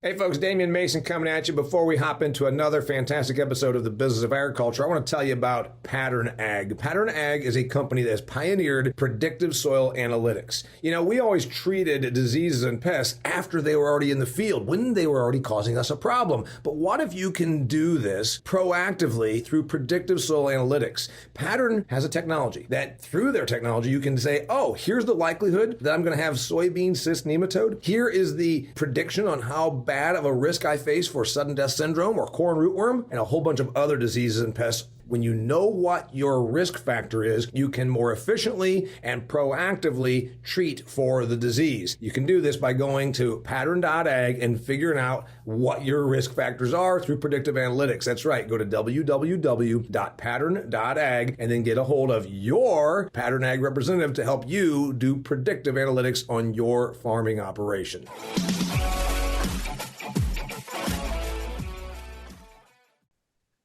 Hey folks, Damian Mason coming at you. Before we hop into another fantastic episode of the Business of Agriculture, I want to tell you about Pattern Ag. Pattern Ag is a company that has pioneered predictive soil analytics. You know, we always treated diseases and pests after they were already in the field, when they were already causing us a problem. But what if you can do this proactively through predictive soil analytics? Pattern has a technology that through their technology, you can say, oh, here's the likelihood that I'm going to have soybean cyst nematode. Here is the prediction on how bad of a risk I face for sudden death syndrome or corn rootworm and a whole bunch of other diseases and pests. When you know what your risk factor is, you can more efficiently and proactively treat for the disease. You can do this by going to pattern.ag and figuring out what your risk factors are through predictive analytics. That's right. Go to www.pattern.ag and then get a hold of your Pattern Ag representative to help you do predictive analytics on your farming operation.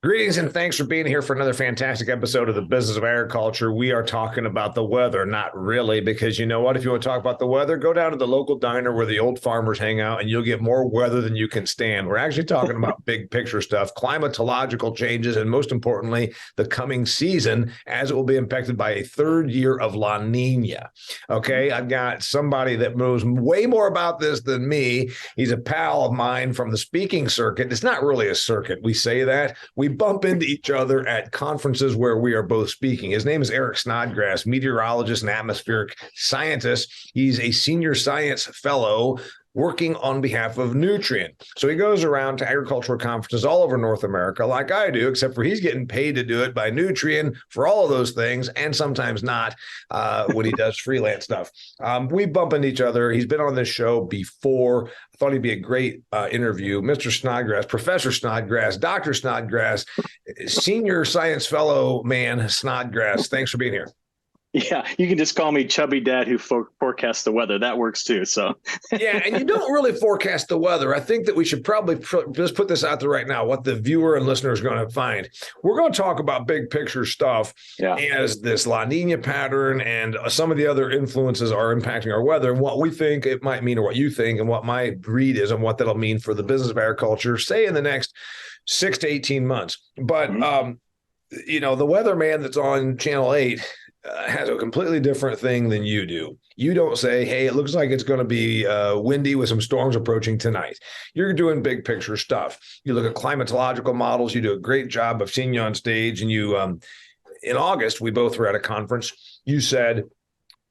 Greetings and thanks for being here for another fantastic episode of the Business of Agriculture. We are talking about the weather, not really, because you know what? If you want to talk about the weather, go down to the local diner where the old farmers hang out and you'll get more weather than you can stand. We're actually talking about big picture stuff, climatological changes, and most importantly, the coming season as it will be impacted by a third year of La Niña. Okay, I've got somebody that knows way more about this than me. He's a pal of mine from the speaking circuit. It's not really a circuit. We say that. We bump into each other at conferences where we are both speaking. His name is Eric Snodgrass, meteorologist and atmospheric scientist. He's a senior science fellow working on behalf of Nutrien. So he goes around to agricultural conferences all over North America like I do, except for he's getting paid to do it by Nutrien for all of those things, and sometimes not when he does freelance stuff. We bump into each other. He's been on this show before. I thought he'd be a great interview. Mr. Snodgrass, Professor Snodgrass, Dr. Snodgrass, senior science fellow man Snodgrass. Thanks for being here. Yeah, you can just call me Chubby Dad who forecasts the weather. That works too. So yeah, and you don't really forecast the weather. I think that we should probably just put this out there right now, what the viewer and listener is going to find. We're going to talk about big picture stuff as this La Niña pattern and some of the other influences are impacting our weather and what we think it might mean or what you think and what my read is and what that'll mean for the business of agriculture, say in the next 6 to 18 months. But, you know, the weatherman that's on Channel 8 has a completely different thing than you do. You don't say, hey, it looks like it's going to be windy with some storms approaching tonight. You're doing big picture stuff. You look at climatological models. You do a great job of seeing you on stage. And you, in August, we both were at a conference. You said,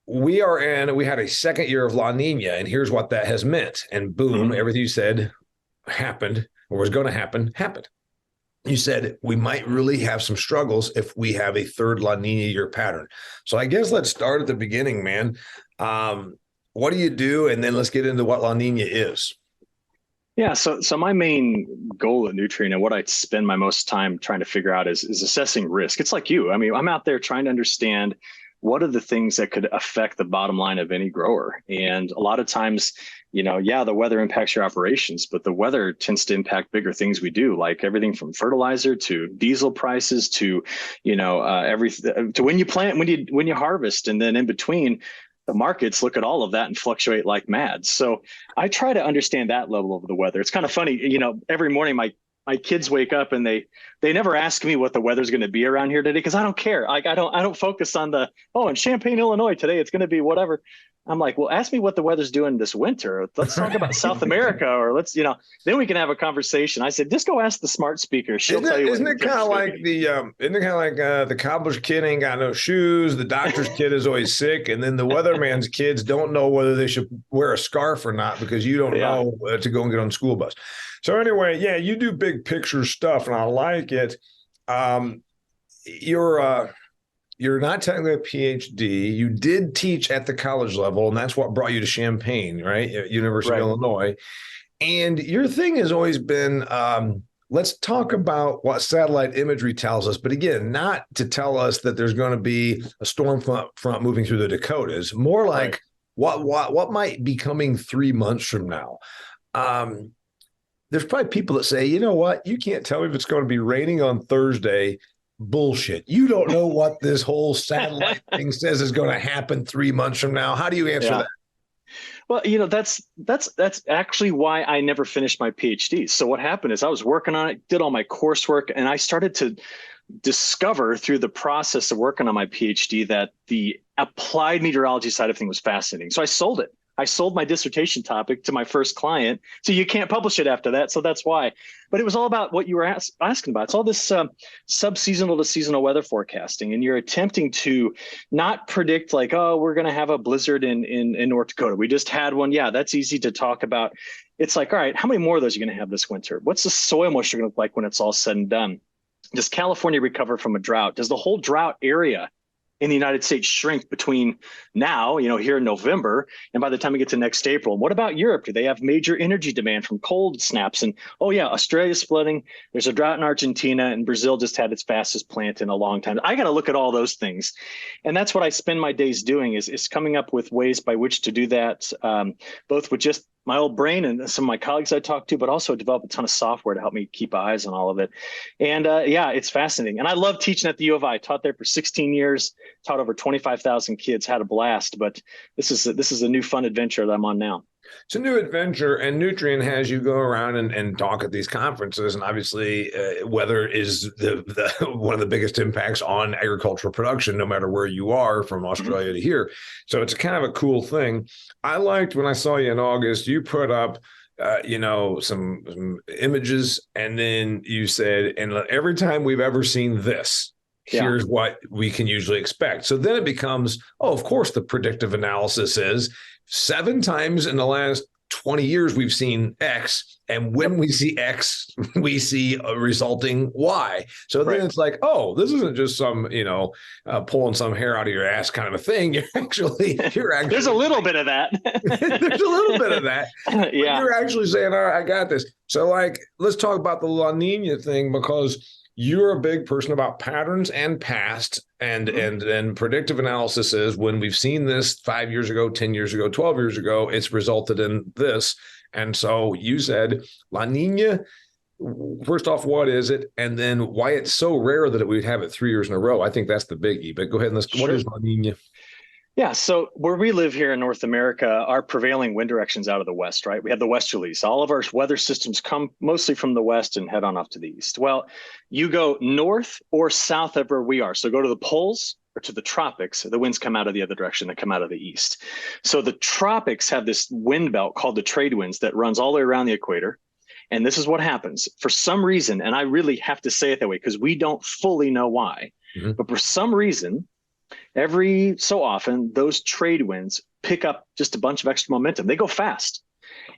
we had a second year of La Niña, and here's what that has meant. And boom, everything you said happened or was going to happen, happened. You said we might really have some struggles if we have a third La Niña year pattern. So I guess let's start at the beginning, man. What do you do? And then let's get into what La Niña is. Yeah, so my main goal at Nutrien and what I spend my most time trying to figure out is assessing risk. It's like you. I mean, I'm out there trying to understand what are the things that could affect the bottom line of any grower. And a lot of times, you know, the weather impacts your operations, but the weather tends to impact bigger things we do, like everything from fertilizer to diesel prices to, you know, everything to when you plant, when you harvest, and then in between, the markets look at all of that and fluctuate like mad. So I try to understand that level of the weather. It's kind of funny, you know, every morning my kids wake up and they never ask me what the weather's going to be around here today because I don't care. Like I don't focus on in Champaign, Illinois today it's going to be whatever. I'm like, well, ask me what the weather's doing this winter. Let's talk about South America, or let's, you know, then we can have a conversation. I said, just go ask the smart speaker. She'll tell you. Isn't it kind of like the cobbler's kid ain't got no shoes, the doctor's kid is always sick, and then the weatherman's kids don't know whether they should wear a scarf or not because you don't know to go and get on the school bus. So anyway, you do big picture stuff, and I like it. You're not technically a PhD. You did teach at the college level, and that's what brought you to Champaign, right? At University of Illinois. And your thing has always been, let's talk about what satellite imagery tells us. But again, not to tell us that there's going to be a storm front moving through the Dakotas. More like what might be coming 3 months from now. There's probably people that say, you know what? You can't tell me if it's going to be raining on Thursday. Bullshit. You don't know what this whole satellite thing says is going to happen 3 months from now. How do you answer that? Well, that's actually why I never finished my PhD. So what happened is I was working on it, did all my coursework, and I started to discover through the process of working on my PhD that the applied meteorology side of things was fascinating. So I sold it. I sold my dissertation topic to my first client. So you can't publish it after that. So that's why. But it was all about what you were asking about. It's all this sub-seasonal to seasonal weather forecasting. And you're attempting to not predict like, oh, we're going to have a blizzard in North Dakota. We just had one. Yeah, that's easy to talk about. It's like, all right, how many more of those are you going to have this winter? What's the soil moisture going to look like when it's all said and done? Does California recover from a drought? Does the whole drought area in the United States shrink between now, here in November, and by the time we get to next April? What about Europe? Do they have major energy demand from cold snaps? And oh yeah, Australia's flooding. There's a drought in Argentina, and Brazil just had its fastest plant in a long time. I got to look at all those things. And that's what I spend my days doing is coming up with ways by which to do that, both with just my old brain and some of my colleagues I talked to, but also develop a ton of software to help me keep eyes on all of it. And yeah, it's fascinating. And I love teaching at the U of I. I taught there for 16 years, taught over 25,000 kids, had a blast. But this is a new fun adventure that I'm on now. It's a new adventure, and Nutrien has you go around and talk at these conferences. And obviously, weather is the one of the biggest impacts on agricultural production, no matter where you are, from Australia to here. So it's kind of a cool thing. I liked when I saw you in August, you put up some images, and then you said, and every time we've ever seen this, here's what we can usually expect. So then it becomes, oh, of course, the predictive analysis is 7 times in the last 20 years, we've seen X. And when we see X, we see a resulting Y. So then it's like, oh, this isn't just some, pulling some hair out of your ass kind of a thing. You're actually there's a little bit of that. There's a little bit of that. Yeah. You're actually saying, all right, I got this. So let's talk about the La Nina thing, because you're a big person about patterns and past, and predictive analysis is when we've seen this 5 years ago, 10 years ago, 12 years ago, it's resulted in this. And so you said La Nina, first off, what is it? And then why it's so rare that we'd have it 3 years in a row. I think that's the biggie, but go ahead and what is La Nina? Yeah, so where we live here in North America, our prevailing wind direction's out of the west, right? We have the westerlies. All of our weather systems come mostly from the west and head on off to the east. Well, you go north or south of where we are. So go to the poles or to the tropics, the winds come out of the other direction. They come out of the east. So the tropics have this wind belt called the trade winds that runs all the way around the equator. And this is what happens. For some reason, and I really have to say it that way because we don't fully know why, but for some reason, every so often, those trade winds pick up just a bunch of extra momentum. They go fast.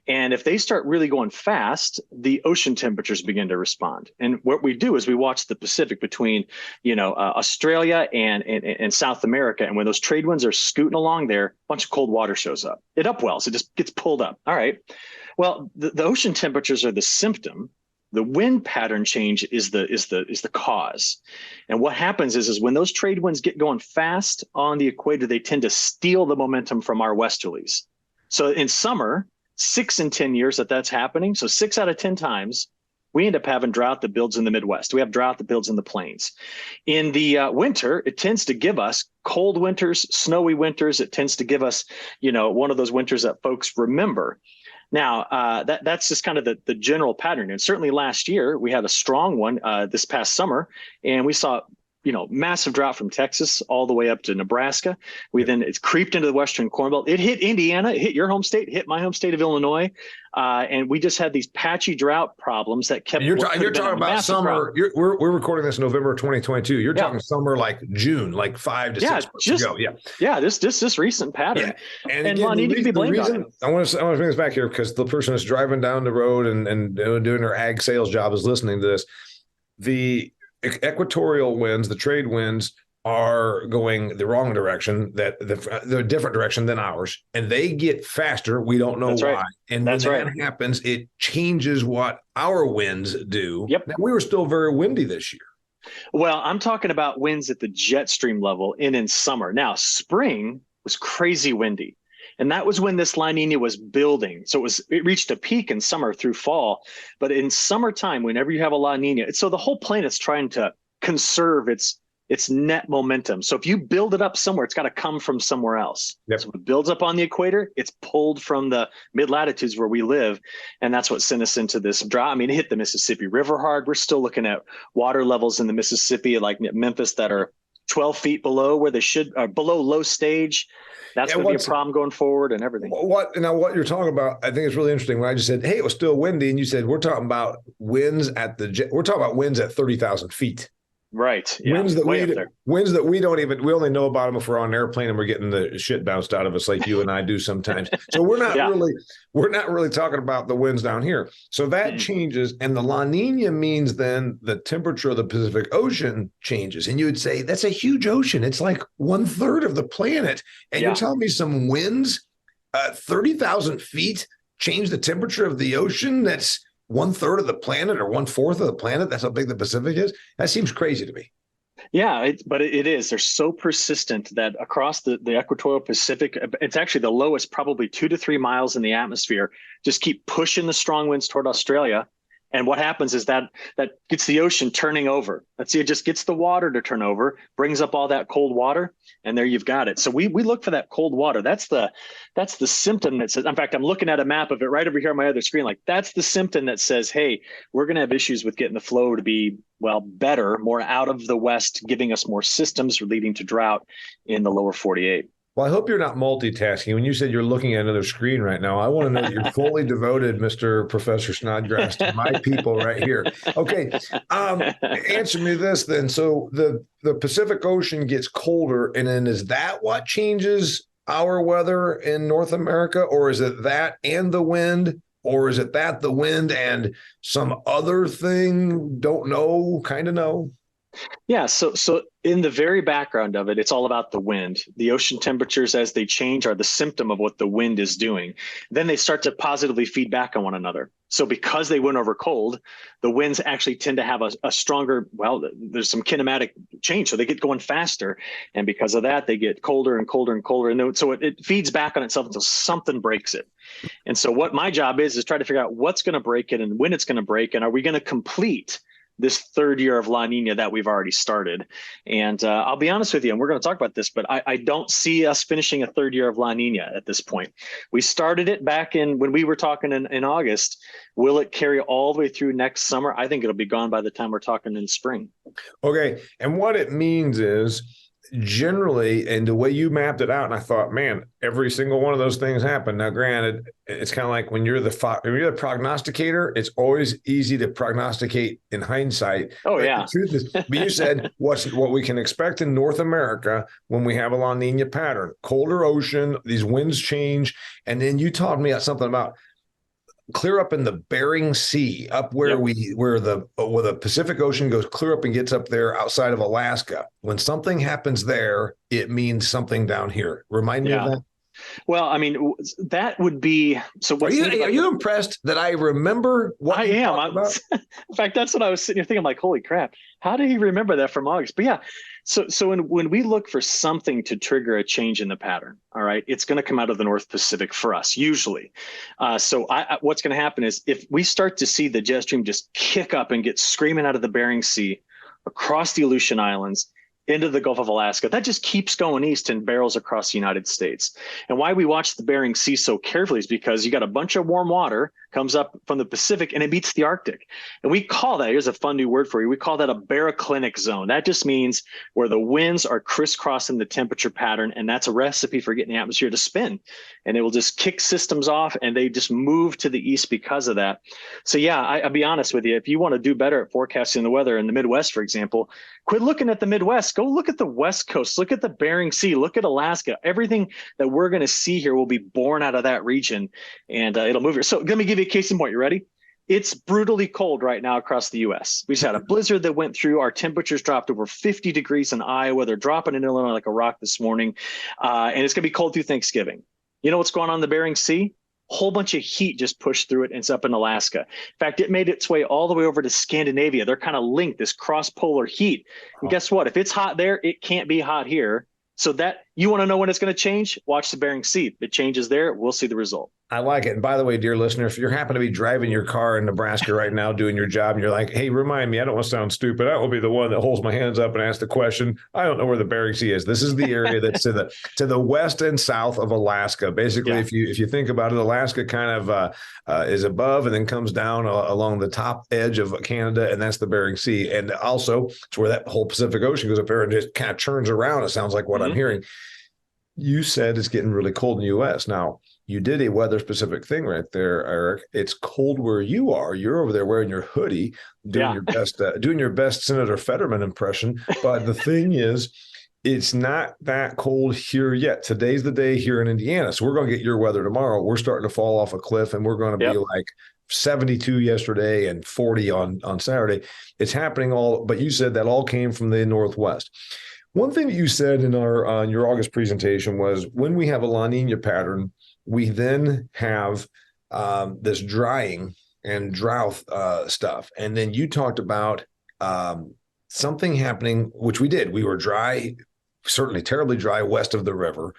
And if they start really going fast, the ocean temperatures begin to respond. And what we do is we watch the Pacific between, Australia and South America. And when those trade winds are scooting along there, a bunch of cold water shows up. It upwells. It just gets pulled up. All right. Well, the ocean temperatures are the symptom. The wind pattern change is the cause. And what happens is when those trade winds get going fast on the equator, they tend to steal the momentum from our westerlies. So in summer, 6 in 10 years that's happening. So 6 out of 10 times, we end up having drought that builds in the Midwest. We have drought that builds in the plains. In the winter, it tends to give us cold winters, snowy winters. It tends to give us, one of those winters that folks remember. Now, that's just kind of the general pattern. And certainly last year, we had a strong one this past summer, and we saw, massive drought from Texas all the way up to Nebraska. It's creeped into the Western Corn Belt. It hit Indiana, it hit your home state, it hit my home state of Illinois. And we just had these patchy drought problems that kept. You're talking about summer. We're recording this November 2022. You're talking summer like June, like 5 to 6 months ago. Yeah. This recent pattern. Yeah. And again, need to be blamed on it. I want to bring this back here because the person that's driving down the road and doing their ag sales job is listening to this. The equatorial winds, the trade winds, are going the wrong direction, the different direction than ours, and they get faster. We don't know why. Right. And when that happens, it changes what our winds do. Yep. Now, we were still very windy this year. Well, I'm talking about winds at the jet stream level in summer. Now, spring was crazy windy. And that was when this La Nina was building. So it reached a peak in summer through fall. But in summertime, whenever you have a La Nina, so the whole planet's trying to conserve its It's net momentum. So if you build it up somewhere, it's got to come from somewhere else. Yep. So if it builds up on the equator, it's pulled from the mid latitudes where we live. And that's what sent us into this drought. I mean, it hit the Mississippi River hard. We're still looking at water levels in the Mississippi, like Memphis, that are 12 feet below where they should, below low stage. That's going to be a problem going forward and everything. What you're talking about, I think it's really interesting. When I just said, hey, it was still windy, and you said, we're talking about winds at 30,000 feet. Right. Yeah. Winds that we only know about them if we're on an airplane and we're getting the shit bounced out of us like you and I do sometimes. So we're not really talking about the winds down here. So that changes. And the La Nina means then the temperature of the Pacific Ocean changes. And you would say that's a huge ocean. It's like 1/3 of the planet. And you're telling me some winds 30,000 feet change the temperature of the ocean? That's 1/3 of the planet or 1/4 of the planet. That's how big the Pacific is. That seems crazy to me. Yeah, but it is. They're so persistent that across the equatorial Pacific, it's actually the lowest, probably 2 to 3 miles in the atmosphere. Just keep pushing the strong winds toward Australia. And what happens is that gets the ocean turning over. It just gets the water to turn over, brings up all that cold water, and there you've got it. So we look for that cold water. That's the symptom that says, in fact, I'm looking at a map of it right over here on my other screen. Like, that's the symptom that says, hey, we're going to have issues with getting the flow to be, well, better, more out of the west, giving us more systems leading to drought in the lower 48. Well, I hope you're not multitasking. When you said you're looking at another screen right now, I want to know that you're fully devoted, Mr. Professor Snodgrass, to my people right here. Okay. Answer me this then. So the Pacific Ocean gets colder, and then is that what changes our weather in North America? Or is it that and the wind? Or is it that the wind and some other thing? Don't know, kind of know. Yeah, so in the very background of it, it's all about the wind. The ocean temperatures, as they change, are the symptom of what the wind is doing. Then they start to positively feed back on one another. So because they went over cold, the winds actually tend to have a stronger, well, there's some kinematic change. So they get going faster. And because of that, they get colder and colder and colder. And so it feeds back on itself until something breaks it. And so what my job is try to figure out what's going to break it and when it's going to break. And are we going to complete this third year of La Nina that we've already started? And I'll be honest with you, and we're going to talk about this, but I don't see us finishing a third year of La Nina at this point. We started it back when we were talking in August. Will it carry all the way through next summer? I think it'll be gone by the time we're talking in spring. Okay. And what it means is, generally, and the way you mapped it out, and I thought, man, every single one of those things happened. Now, granted, it's kind of like when you're the prognosticator, it's always easy to prognosticate in hindsight. Oh, yeah. The truth is, but you said what we can expect in North America when we have a La Nina pattern: colder ocean, these winds change, and then you taught me something about clear up in the Bering Sea, up where where the Pacific Ocean goes clear up and gets up there outside of Alaska. When something happens there, it means something down here. Remind me of that. Well, I mean, that would be so. Are you impressed that I remember what I am? In fact, that's what I was sitting here thinking. I'm like, holy crap! How did he remember that from August? But yeah, so when we look for something to trigger a change in the pattern, all right, it's going to come out of the North Pacific for us usually. So what's going to happen is if we start to see the jet stream just kick up and get screaming out of the Bering Sea, across the Aleutian Islands, into the Gulf of Alaska, that just keeps going east and barrels across the United States. And why we watch the Bering Sea so carefully is because you got a bunch of warm water comes up from the Pacific and it meets the Arctic. And we call that, here's a fun new word for you, we call that a baroclinic zone. That just means where the winds are crisscrossing the temperature pattern, and that's a recipe for getting the atmosphere to spin. And it will just kick systems off and they just move to the east because of that. So yeah, I'll be honest with you, if you want to do better at forecasting the weather in the Midwest, for example, quit looking at the Midwest. Go look at the West Coast, look at the Bering Sea, look at Alaska. Everything that we're going to see here will be born out of that region, and it'll move here. So let me give you a case in point. You ready? It's brutally cold right now across the U.S. We just had a blizzard that went through. Our temperatures dropped over 50 degrees in Iowa. They're dropping in Illinois like a rock this morning, and it's going to be cold through Thanksgiving. You know what's going on in the Bering Sea? Whole bunch of heat just pushed through it, and it's up in Alaska. In fact, it made its way all the way over to Scandinavia. They're kind of linked, this cross-polar heat. And guess what? If it's hot there, it can't be hot here. So that You want to know when it's going to change? Watch the Bering Sea. If it changes there, we'll see the result. I like it. And by the way, dear listener, if you happen to be driving your car in Nebraska right now, doing your job, and you're like, hey, remind me, I don't want to sound stupid. I will be the one that holds my hands up and asks the question. I don't know where the Bering Sea is. This is the area that's to the west and south of Alaska. Basically, if you think about it, Alaska kind of is above and then comes down along the top edge of Canada, and that's the Bering Sea. And also, it's where that whole Pacific Ocean goes up there and just kind of turns around. It sounds like what I'm hearing. You said it's getting really cold in the U.S. Now, you did a weather-specific thing right there, Eric. It's cold where you are. You're over there wearing your hoodie, doing your best Senator Fetterman impression. But the thing is, it's not that cold here yet. Today's the day here in Indiana. So we're going to get your weather tomorrow. We're starting to fall off a cliff, and we're going to be like 72 yesterday and 40 on Saturday. It's happening all, but you said that all came from the Northwest. One thing that you said in your August presentation was when we have a La Nina pattern, we then have this drying and drought stuff. And then you talked about something happening, which we did. We were dry, certainly terribly dry west of the river,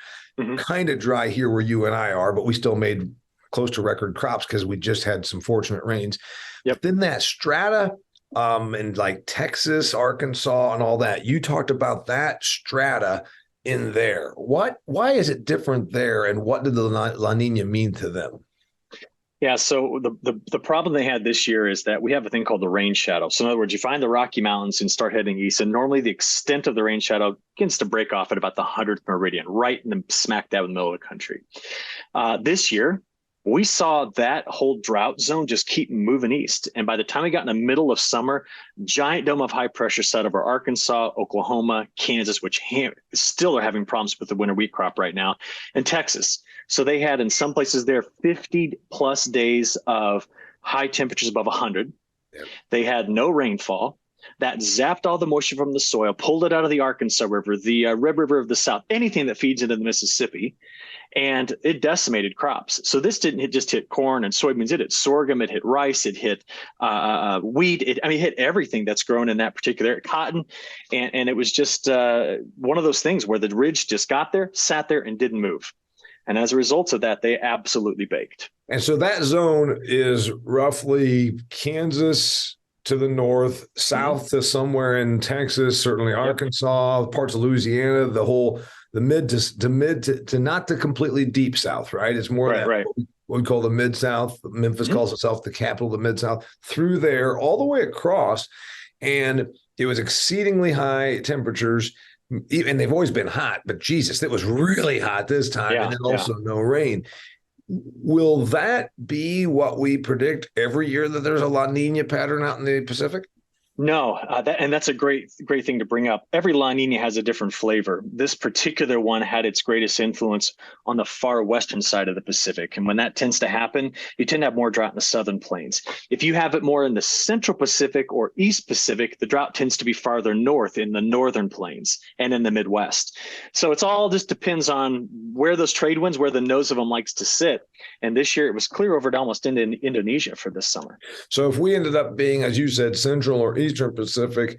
kind of dry here where you and I are, but we still made close to record crops because we just had some fortunate rains. But then that strata in like Texas, Arkansas, and all that, you talked about that strata in there. Why is it different there, and what did the La Nina mean to them? Yeah, so the problem they had this year is that we have a thing called the rain shadow. So in other words, you find the Rocky Mountains and start heading east, and normally the extent of the rain shadow begins to break off at about the 100th meridian, right in the smack dab in the middle of the country. This year, we saw that whole drought zone just keep moving east. And by the time we got in the middle of summer, giant dome of high pressure set over Arkansas, Oklahoma, Kansas, which still are having problems with the winter wheat crop right now, and Texas. So they had in some places there 50 plus days of high temperatures above 100. Yep. They had no rainfall. That zapped all the moisture from the soil, pulled it out of the Arkansas River, the Red River of the South, anything that feeds into the Mississippi, and it decimated crops. So this didn't just hit corn and soybeans. It hit sorghum, it hit rice, it hit wheat. It hit everything that's grown in that particular area, cotton. And it was just one of those things where the ridge just got there, sat there, and didn't move. And as a result of that, they absolutely baked. And so that zone is roughly Kansas to the north, south to somewhere in Texas, certainly Arkansas, parts of Louisiana, the mid to not the completely deep south, right? It's more what we call the mid south. Memphis calls itself the capital of the mid south. Through there, all the way across, and it was exceedingly high temperatures. And they've always been hot, but Jesus, it was really hot this time, and then also no rain. Will that be what we predict every year, that there's a La Nina pattern out in the Pacific? No, and that's a great thing to bring up. Every La Nina has a different flavor. This particular one had its greatest influence on the far western side of the Pacific. And when that tends to happen, you tend to have more drought in the southern plains. If you have it more in the central Pacific or east Pacific, the drought tends to be farther north in the northern plains and in the Midwest. So it's all just depends on where those trade winds, where the nose of them likes to sit. And this year it was clear over to almost into Indonesia for this summer. So if we ended up being, as you said, central or eastern Pacific,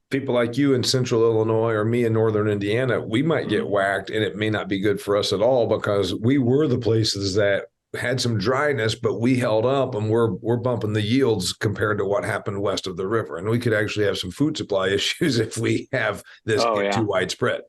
people like you in central Illinois or me in northern Indiana, we might get whacked, and it may not be good for us at all, because we were the places that had some dryness, but we held up, and we're bumping the yields compared to what happened west of the river. And we could actually have some food supply issues if we have this too widespread.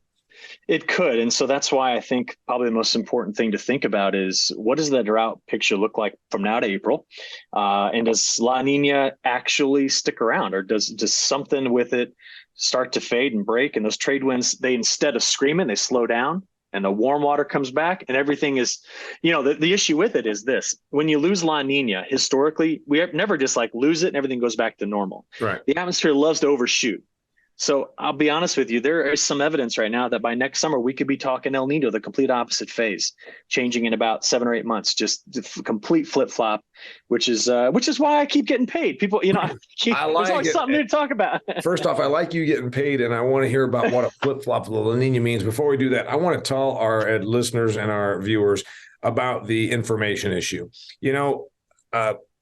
It could. And so that's why I think probably the most important thing to think about is, what does the drought picture look like from now to April? And does La Nina actually stick around, or does something with it start to fade and break? And those trade winds, they, instead of screaming, they slow down, and the warm water comes back, and everything is, the issue with it is this: when you lose La Nina, historically, we have never just like lose it and everything goes back to normal. Right. The atmosphere loves to overshoot. So I'll be honest with you, there is some evidence right now that by next summer, we could be talking El Nino, the complete opposite phase, changing in about 7 or 8 months, just complete flip flop, which is why I keep getting paid. People, there's always something to talk about. First off, I like you getting paid, and I want to hear about what a flip flop of La Nina means. Before we do that, I want to tell our listeners and our viewers about the information issue.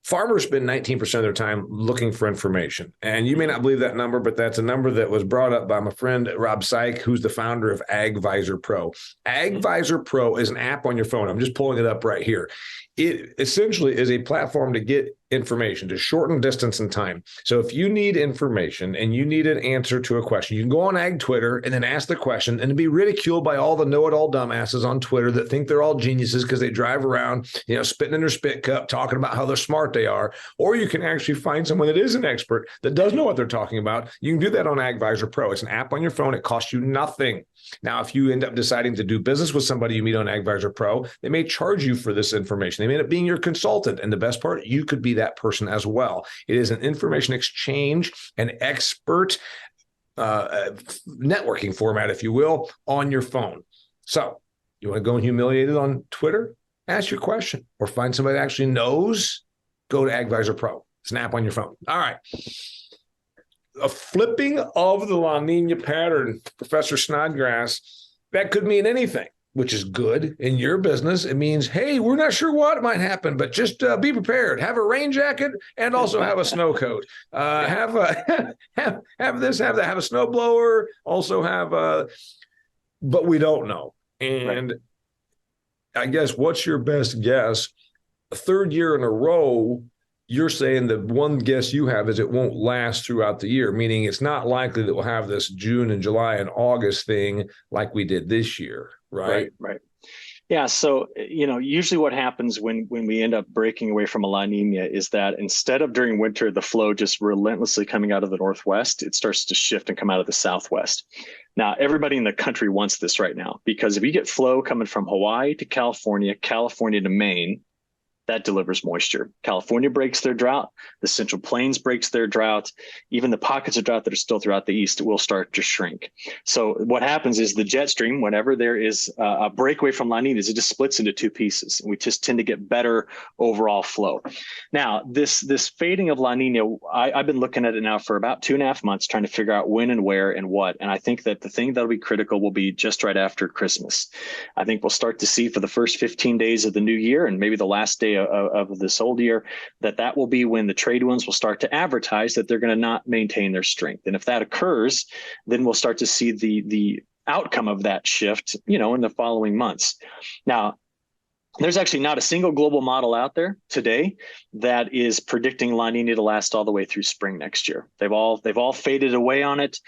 Farmers spend 19% of their time looking for information. And you may not believe that number, but that's a number that was brought up by my friend Rob Syke, who's the founder of AgVisor Pro. AgVisor Pro is an app on your phone. I'm just pulling it up right here. It essentially is a platform to get information, to shorten distance and time. So if you need information and you need an answer to a question, you can go on Ag Twitter and then ask the question and be ridiculed by all the know-it-all dumbasses on Twitter that think they're all geniuses because they drive around, spitting in their spit cup, talking about how they're smart they are. Or you can actually find someone that is an expert that does know what they're talking about. You can do that on AgVisor Pro. It's an app on your phone. It costs you nothing. Now, if you end up deciding to do business with somebody you meet on AgVisor Pro, they may charge you for this information. They may end up being your consultant. And the best part, you could be that person as well. It is an information exchange, an expert networking format, if you will, on your phone. So you want to go humiliated on Twitter? Ask your question or find somebody that actually knows. Go to AgVisor Pro. It's an app on your phone. All right. A flipping of the La Nina pattern, Professor Snodgrass, that could mean anything, which is good in your business. It means, hey, we're not sure what might happen, but just be prepared. Have a rain jacket and also have a snow coat. Have this, have that, have a snow blower. Also have but we don't know. And right. I guess what's your best guess? A third year in a row, you're saying the one guess you have is it won't last throughout the year, meaning it's not likely that we'll have this June and July and August thing like we did this year, right? Right. Yeah. So, usually what happens when we end up breaking away from a La Nina is that instead of during winter, the flow just relentlessly coming out of the northwest, it starts to shift and come out of the southwest. Now, everybody in the country wants this right now, because if you get flow coming from Hawaii to California, California to Maine, that delivers moisture. California breaks their drought. The Central Plains breaks their drought. Even the pockets of drought that are still throughout the East will start to shrink. So what happens is the jet stream, whenever there is a breakaway from La Nina, it just splits into two pieces. We just tend to get better overall flow. Now, this fading of La Nina, I've been looking at it now for about 2.5 months, trying to figure out when and where and what. And I think that the thing that'll be critical will be just right after Christmas. I think we'll start to see for the first 15 days of the new year and maybe the last day of this old year, that will be when the trade winds will start to advertise that they're going to not maintain their strength. And if that occurs, then we'll start to see the outcome of that shift, in the following months. Now, there's actually not a single global model out there today that is predicting La Nina to last all the way through spring next year. They've all faded away on it,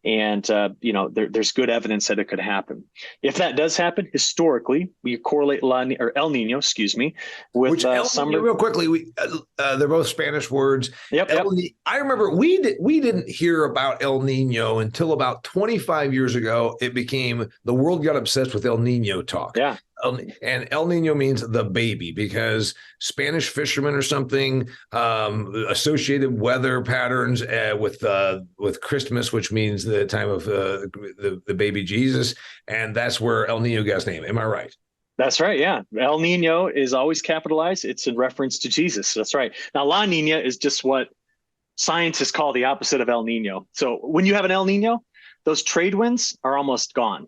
and there's good evidence that it could happen. If that does happen, historically, we correlate El Nino, with summer. Real quickly, they're both Spanish words. Yep. I remember we didn't hear about El Nino until about 25 years ago. It became the world got obsessed with El Nino talk. Yeah. And El Nino means the baby, because Spanish fishermen or something associated weather patterns with Christmas, which means the time of the baby Jesus, and that's where El Nino got his name. Am I right? That's right. Yeah, El Nino is always capitalized. It's in reference to Jesus. That's right. Now, La Nina is just what scientists call the opposite of El Nino. So when you have an El Nino, those trade winds are almost gone.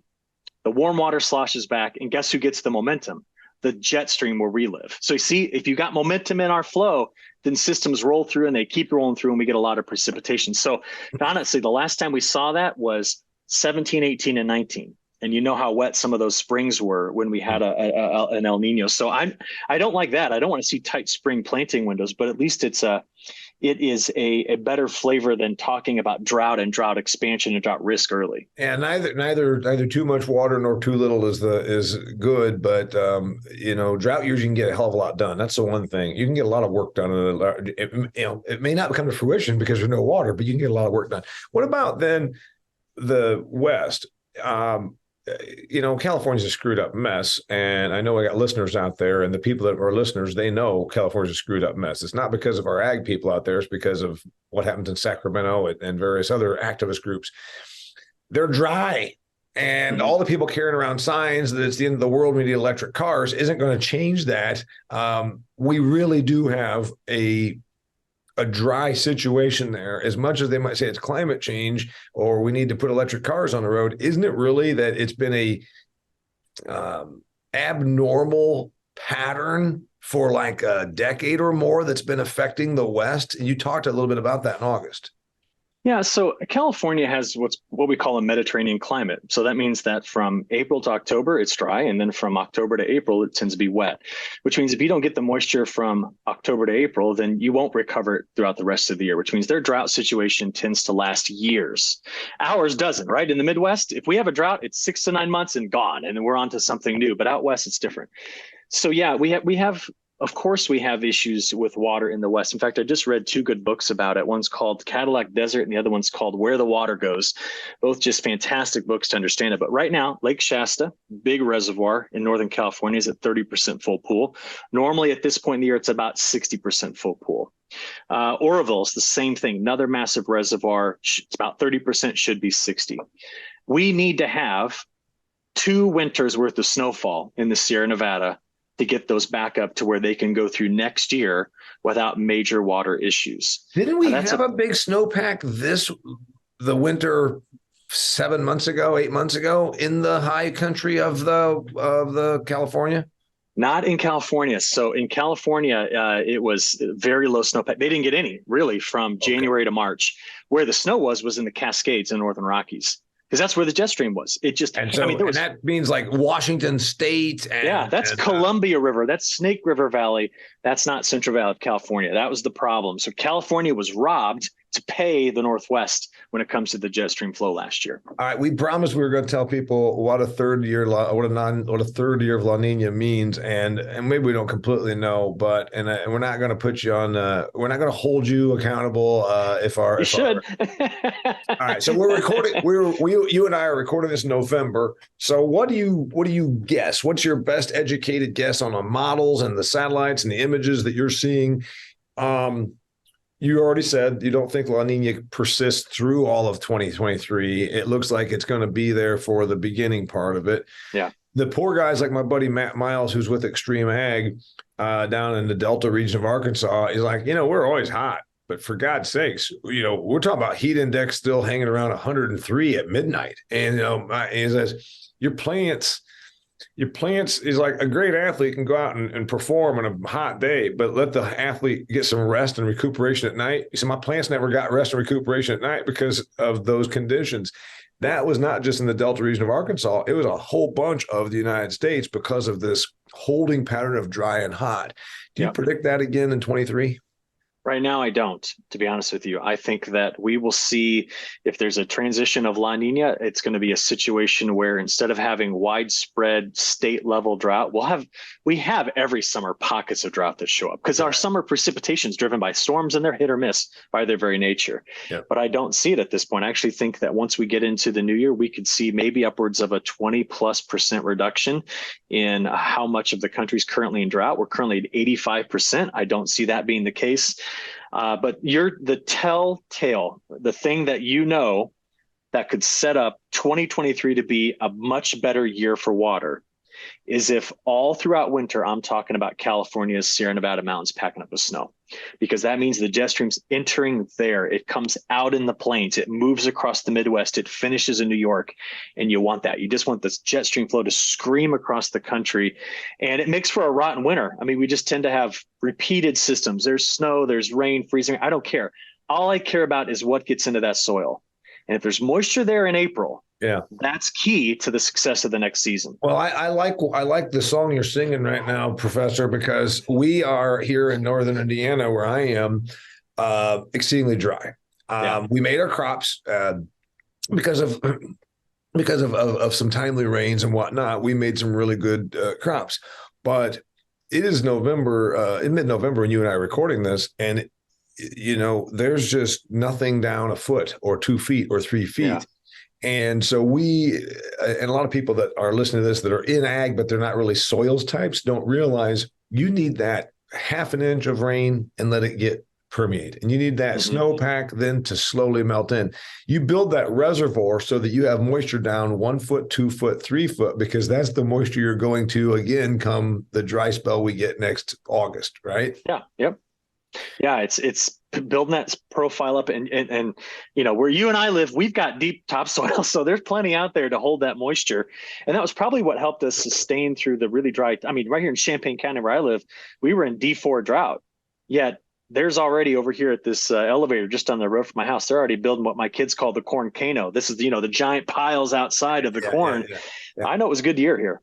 The warm water sloshes back, and guess who gets the momentum? The jet stream where we live. So you see, if you got momentum in our flow, then systems roll through and they keep rolling through and we get a lot of precipitation. So honestly, the last time we saw that was 17, 18, and 19. And you know how wet some of those springs were when we had an El Nino. So I don't like that. I don't want to see tight spring planting windows, but at least it is a better flavor than talking about drought and drought expansion and drought risk early. And neither too much water nor too little is good. But drought years you can get a hell of a lot done. That's the one thing. You can get a lot of work done. It may not come to fruition because there's no water, but you can get a lot of work done. What about then the West? California's a screwed up mess. And I know I got listeners out there, and the people that are listeners, they know California's a screwed up mess. It's not because of our ag people out there. It's because of what happens in Sacramento and various other activist groups. They're dry. And all the people carrying around signs that it's the end of the world, we need electric cars, isn't going to change that. We really do have a dry situation there. As much as they might say it's climate change or we need to put electric cars on the road, isn't it really that it's been a abnormal pattern for like a decade or more that's been affecting the West? And you talked a little bit about that in August. Yeah, so California has what we call a Mediterranean climate. So that means that from April to October, it's dry. And then from October to April, it tends to be wet, which means if you don't get the moisture from October to April, then you won't recover it throughout the rest of the year, which means their drought situation tends to last years. Ours doesn't, right? In the Midwest, if we have a drought, it's 6 to 9 months and gone, and then we're on to something new. But out West, it's different. So yeah, we have of course, we have issues with water in the West. In fact, I just read 2 good books about it. One's called Cadillac Desert and the other one's called Where the Water Goes. Both just fantastic books to understand it. But right now, Lake Shasta, big reservoir in Northern California, is at 30% full pool. Normally at this point in the year, it's about 60% full pool. Oroville is the same thing, another massive reservoir. It's about 30%, should be 60. We need to have 2 winters worth of snowfall in the Sierra Nevada to get those back up to where they can go through next year without major water issues. Didn't we have a big snowpack the winter 7 months ago, 8 months ago in the high country of the California? Not in California. So in California, it was very low snowpack. They didn't get any really from January to March. Where the snow was in the Cascades in Northern Rockies. Because that's where the jet stream was. It just, and so, I mean, and that means like Washington State. That's Columbia River. That's Snake River Valley. That's not Central Valley of California. That was the problem. So California was robbed to pay the Northwest when it comes to the jet stream flow last year. All right, we promised we were going to tell people what a third year of La Niña means, and maybe we don't completely know, but and we're not going to put you on. We're not going to hold you accountable. You should. All right, so we're recording. You and I are recording this in November. So what do you guess? What's your best educated guess on the models and the satellites and the images that you're seeing? You already said you don't think La Niña persists through all of 2023. It looks like it's going to be there for the beginning part of it. Yeah. The poor guys like my buddy Matt Miles, who's with Extreme Ag down in the Delta region of Arkansas, is like, we're always hot. But for God's sakes, we're talking about heat index still hanging around 103 at midnight. And, he says, your plants is like a great athlete can go out and perform on a hot day, but let the athlete get some rest and recuperation at night. He said, my plants never got rest and recuperation at night because of those conditions. That was not just in the Delta region of Arkansas. It was a whole bunch of the United States because of this holding pattern of dry and hot. Do you predict that again in 23? Right now, I don't, to be honest with you. I think that we will see if there's a transition of La Niña, it's going to be a situation where instead of having widespread state level drought, we have every summer pockets of drought that show up because our summer precipitation is driven by storms and they're hit or miss by their very nature. Yeah. But I don't see it at this point. I actually think that once we get into the new year, we could see maybe upwards of a 20+% reduction in how much of the country is currently in drought. We're currently at 85%. I don't see that being the case. But you're the telltale, the thing that that could set up 2023 to be a much better year for water is if all throughout winter, I'm talking about California's Sierra Nevada mountains packing up with snow, because that means the jet stream's entering there. It comes out in the plains. It moves across the Midwest. It finishes in New York. And you want that. You just want this jet stream flow to scream across the country. And it makes for a rotten winter. I mean, we just tend to have repeated systems. There's snow, there's rain, freezing. I don't care. All I care about is what gets into that soil. And if there's moisture there in April, that's key to the success of the next season. Well, I like the song you're singing right now, Professor, because we are here in northern Indiana, where I am, exceedingly dry. We made our crops because of some timely rains and whatnot. We made some really good crops, but it is November, in mid-November, when you and I are recording this, and there's just nothing down a foot or 2 feet or 3 feet. Yeah. And so and a lot of people that are listening to this that are in ag, but they're not really soils types, don't realize you need that half an inch of rain and let it get permeate. And you need that snowpack then to slowly melt in. You build that reservoir so that you have moisture down 1 foot, 2 foot, 3 foot, because that's the moisture you're going to, again, come the dry spell we get next August, right? Yeah. Yep. Yeah, it's building that profile up, and where you and I live, we've got deep topsoil, so there's plenty out there to hold that moisture, and that was probably what helped us sustain through the really dry. I mean, right here in Champaign County where I live, we were in D4 drought, yet there's already over here at this elevator just on the road from my house, they're already building what my kids call the corn cano. This is the giant piles outside of the corn. Yeah. I know it was a good year here.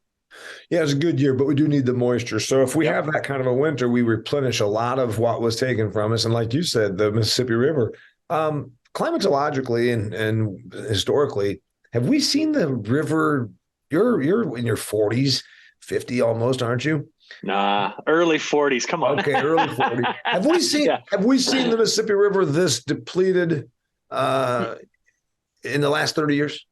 Yeah, it's a good year, but we do need the moisture. So if we have that kind of a winter, we replenish a lot of what was taken from us. And like you said, the Mississippi River, climatologically and historically, have we seen the river? You're in your 40s, 50 almost, aren't you? Nah, early 40s. Come on. Okay, early 40s. Have we seen the Mississippi River this depleted in the last 30 years?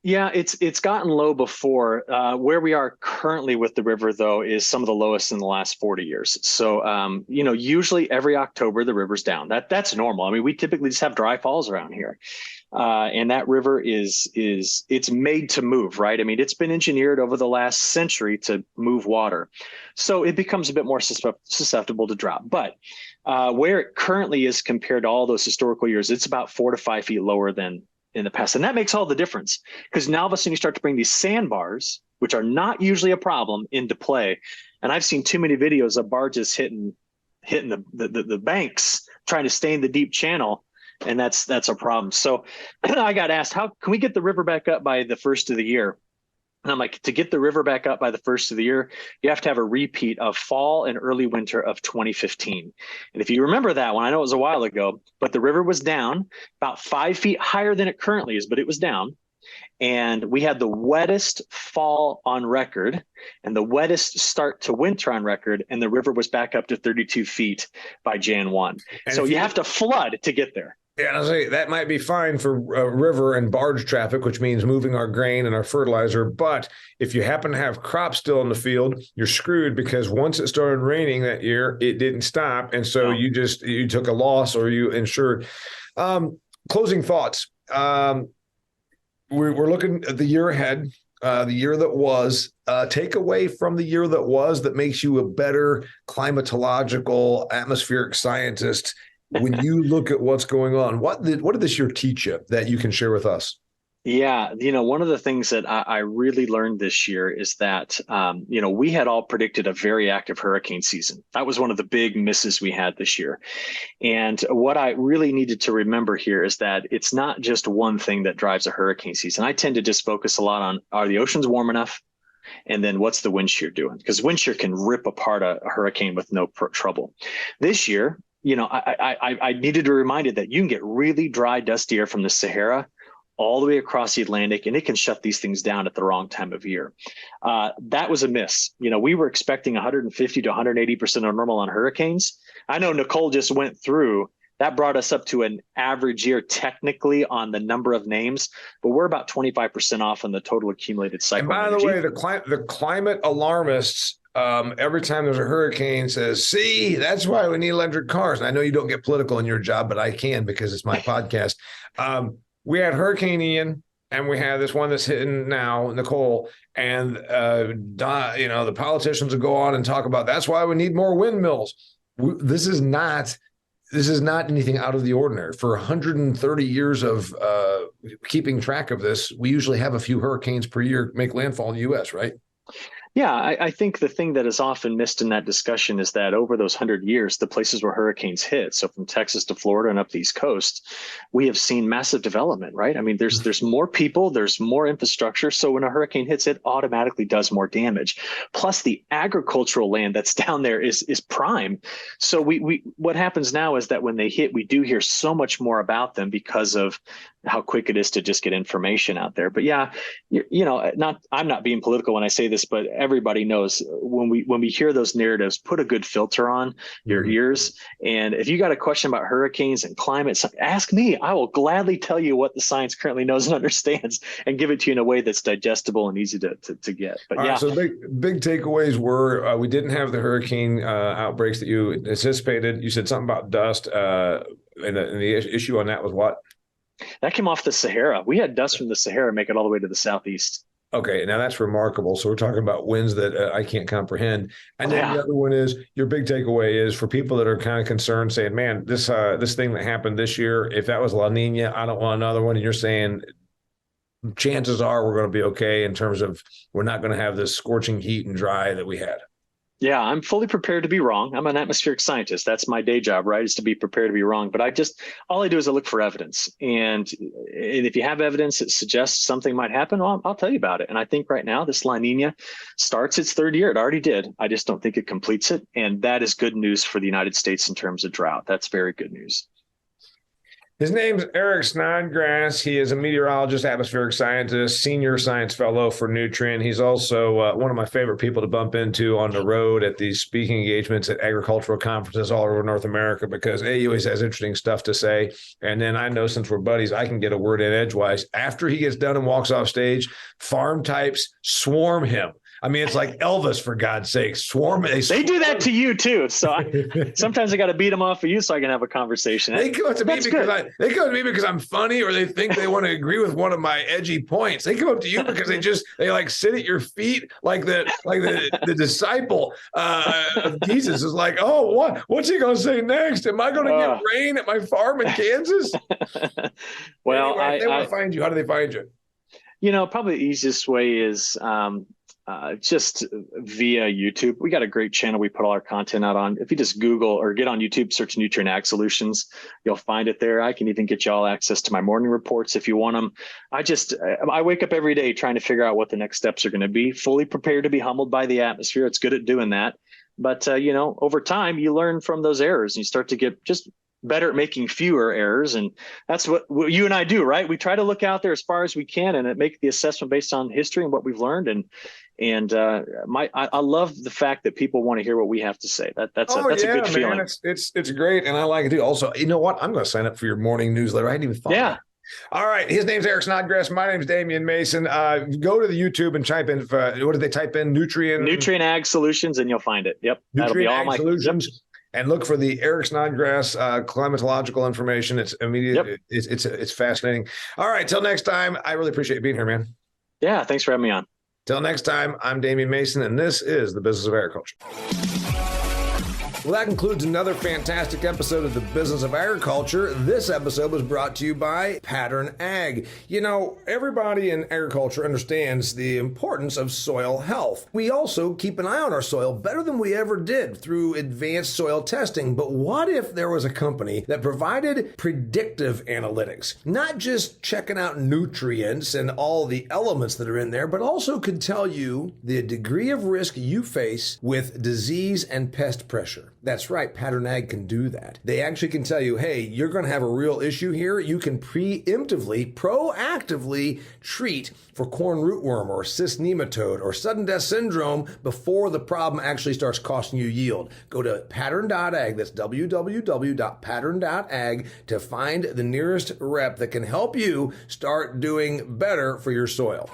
Yeah, it's gotten low before. Where we are currently with the river, though, is some of the lowest in the last 40 years. So, usually every October the river's down. That's normal. I mean, we typically just have dry falls around here, and that river it's made to move, right? I mean, it's been engineered over the last century to move water, so it becomes a bit more susceptible to drought. But where it currently is compared to all those historical years, it's about 4 to 5 feet lower than in the past. And that makes all the difference, because now all of a sudden you start to bring these sandbars, which are not usually a problem, into play. And I've seen too many videos of barges hitting the banks, trying to stay in the deep channel. And that's a problem. So I got asked, how can we get the river back up by the first of the year? And I'm like, to get the river back up by the first of the year, you have to have a repeat of fall and early winter of 2015. And if you remember that one, I know it was a while ago, but the river was down about 5 feet higher than it currently is, but it was down. And we had the wettest fall on record and the wettest start to winter on record. And the river was back up to 32 feet by Jan 1. And so you have to flood to get there. Yeah, I'll say that might be fine for river and barge traffic, which means moving our grain and our fertilizer. But if you happen to have crops still in the field, you're screwed, because once it started raining that year, it didn't stop. And so you took a loss, or you insured. Closing thoughts. We're looking at the year ahead, the year that was. Take away from the year that was that makes you a better climatological atmospheric scientist. When you look at what's going on, what did this year teach you that you can share with us? Yeah, one of the things that I really learned this year is that, we had all predicted a very active hurricane season. That was one of the big misses we had this year. And what I really needed to remember here is that it's not just one thing that drives a hurricane season. I tend to just focus a lot on, are the oceans warm enough? And then what's the wind shear doing? Because wind shear can rip apart a hurricane with no trouble. This year, I needed to be reminded that you can get really dry, dusty air from the Sahara all the way across the Atlantic, and it can shut these things down at the wrong time of year. That was a miss. We were expecting 150 to 180% of normal on hurricanes. I know Nicole just went through. That brought us up to an average year technically on the number of names, but we're about 25% off on the total accumulated cycle. And by the way, the climate alarmists, every time there's a hurricane, says, see, that's why we need electric cars. And I know you don't get political in your job, but I can, because it's my podcast. We had Hurricane Ian, and we have this one that's hitting now, Nicole, and the politicians will go on and talk about that's why we need more windmills. This is not anything out of the ordinary. For 130 years of keeping track of this, we usually have a few hurricanes per year make landfall in the U.S., right? Yeah, I think the thing that is often missed in that discussion is that over those 100 years, the places where hurricanes hit, so from Texas to Florida and up the East Coast, we have seen massive development, right? I mean, there's more people, there's more infrastructure. So when a hurricane hits, it automatically does more damage. Plus, the agricultural land that's down there is prime. So we what happens now is that when they hit, we do hear so much more about them because of how quick it is to just get information out there. But yeah, I'm not being political when I say this, but everybody knows when we hear those narratives, put a good filter on your ears. And if you got a question about hurricanes and climate, ask me. I will gladly tell you what the science currently knows and understands, and give it to you in a way that's digestible and easy to get. But yeah. So big takeaways were we didn't have the hurricane outbreaks that you anticipated. You said something about dust, and the issue on that was what? That came off the Sahara. We had dust from the Sahara make it all the way to the southeast. Okay, now that's remarkable. So we're talking about winds that I can't comprehend. And then the other one is your big takeaway is for people that are kind of concerned, saying, "Man, this thing that happened this year, if that was La Nina, I don't want another one." And you're saying chances are we're going to be okay in terms of we're not going to have this scorching heat and dry that we had. Yeah, I'm fully prepared to be wrong. I'm an atmospheric scientist. That's my day job, right? Is to be prepared to be wrong. But all I do is I look for evidence. And if you have evidence that suggests something might happen, well, I'll tell you about it. And I think right now this La Nina starts its third year. It already did. I just don't think it completes it. And that is good news for the United States in terms of drought. That's very good news. His name's Eric Snodgrass. He is a meteorologist, atmospheric scientist, senior science fellow for Nutrien. He's also one of my favorite people to bump into on the road at these speaking engagements at agricultural conferences all over North America because he always has interesting stuff to say. And then I know since we're buddies, I can get a word in edgewise. After he gets done and walks off stage, farm types swarm him. I mean, it's like Elvis, for God's sake. They do that to you too. So sometimes I got to beat them off of you so I can have a conversation. They come to me because I'm funny, or they think they want to agree with one of my edgy points. They come up to you because they like sit at your feet like the disciple of Jesus is like, oh, what's he going to say next? Am I going to get rain at my farm in Kansas? Well, anyway, they want to find you. How do they find you? Probably the easiest way is just via YouTube. We got a great channel we put all our content out on. If you just Google or get on YouTube, search Nutrien Ag Solutions, you'll find it there. I can even get you all access to my morning reports if you want them. I wake up every day trying to figure out what the next steps are going to be, fully prepared to be humbled by the atmosphere. It's good at doing that. But, over time, you learn from those errors and you start to get just better at making fewer errors. And that's what you and I do, right? We try to look out there as far as we can and make the assessment based on history and what we've learned. I love the fact that people want to hear what we have to say. That's a good feeling. It's great. And I like it too. Also, you know what? I'm going to sign up for your morning newsletter. I hadn't even thought of that. All right. His name's Eric Snodgrass. My name's Damian Mason. Go to the YouTube and type in, what did they type in? Nutrien Ag Solutions, and you'll find it. Yep. That'll be all my solutions. Yep. And look for the Eric Snodgrass climatological information. It's immediate. Yep. It's fascinating. All right. Till next time. I really appreciate you being here, man. Yeah. Thanks for having me on. Till next time, I'm Damian Mason, and this is The Business of Agriculture. Well, that concludes another fantastic episode of The Business of Agriculture. This episode was brought to you by Pattern Ag. Everybody in agriculture understands the importance of soil health. We also keep an eye on our soil better than we ever did through advanced soil testing. But what if there was a company that provided predictive analytics, not just checking out nutrients and all the elements that are in there, but also could tell you the degree of risk you face with disease and pest pressure? That's right, Pattern Ag can do that. They actually can tell you, hey, you're going to have a real issue here. You can proactively treat for corn rootworm or cyst nematode or sudden death syndrome before the problem actually starts costing you yield. Go to pattern.ag, that's www.pattern.ag, to find the nearest rep that can help you start doing better for your soil.